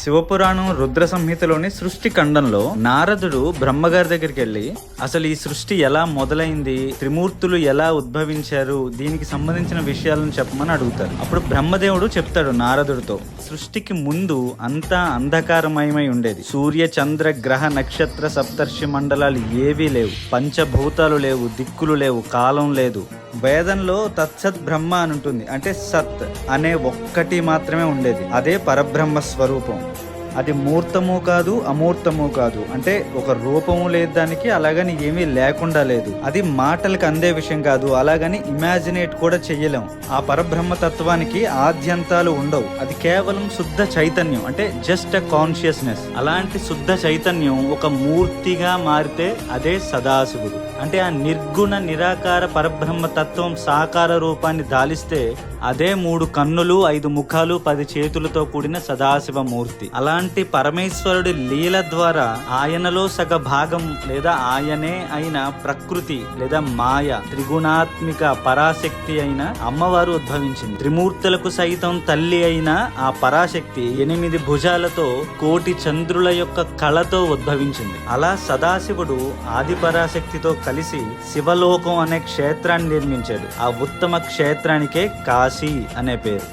శివపురాణం రుద్ర సంహితలోని సృష్టి ఖండంలో నారదుడు బ్రహ్మగారి దగ్గరికి వెళ్ళి అసలు ఈ సృష్టి ఎలా మొదలైంది, త్రిమూర్తులు ఎలా ఉద్భవించారు, దీనికి సంబంధించిన విషయాలను చెప్పమని అడుగుతారు. అప్పుడు బ్రహ్మదేవుడు చెప్తాడు నారదుడితో, సృష్టికి ముందు అంతా అంధకారమయమై ఉండేది. సూర్య చంద్ర గ్రహ నక్షత్ర సప్తర్షి మండలాలు ఏవీ లేవు, పంచభూతాలు లేవు, దిక్కులు లేవు, కాలం లేదు. వేదంలో తత్సత్ బ్రహ్మ అని ఉంటుంది, అంటే సత్ అనే ఒక్కటి మాత్రమే ఉండేది. అదే పరబ్రహ్మ స్వరూపం. అది మూర్తము కాదు, అమూర్తము కాదు, అంటే ఒక రూపము లేదు దానికి, అలాగని ఏమీ లేకుండా లేదు. అది మాటలకు అందే విషయం కాదు, అలాగని ఇమాజినేట్ కూడా చెయ్యలేం. ఆ పరబ్రహ్మ తత్వానికి ఆద్యంతాలు ఉండవు. అది కేవలం శుద్ధ చైతన్యం, అంటే జస్ట్ అ కాన్షియస్నెస్. అలాంటి శుద్ధ చైతన్యం ఒక మూర్తిగా మారితే అదే సదాశివుడు. అంటే ఆ నిర్గుణ నిరాకార పరబ్రహ్మ తత్వం సాకార రూపాన్ని దాలిస్తే అదే 3 కన్నులు, 5 ముఖాలు, 10 చేతులతో కూడిన సదాశివ మూర్తి. అలాంటి పరమేశ్వరుడి లీల ద్వారా ఆయనలో సగ భాగం లేదా ఆయనే అయిన ప్రకృతి లేదా మాయ, త్రిగుణాత్మిక పరాశక్తి అయిన అమ్మవారు ఉద్భవించింది. త్రిమూర్తులకు సైతం తల్లి అయిన ఆ పరాశక్తి 8 భుజాలతో కోటి చంద్రుల యొక్క కళతో ఉద్భవించింది. అలా సదాశివుడు ఆది పరాశక్తితో కలిసి శివలోకం అనే క్షేత్రాన్ని నిర్మించాడు. ఆ ఉత్తమ క్షేత్రానికే కాశీ అనే పేరు.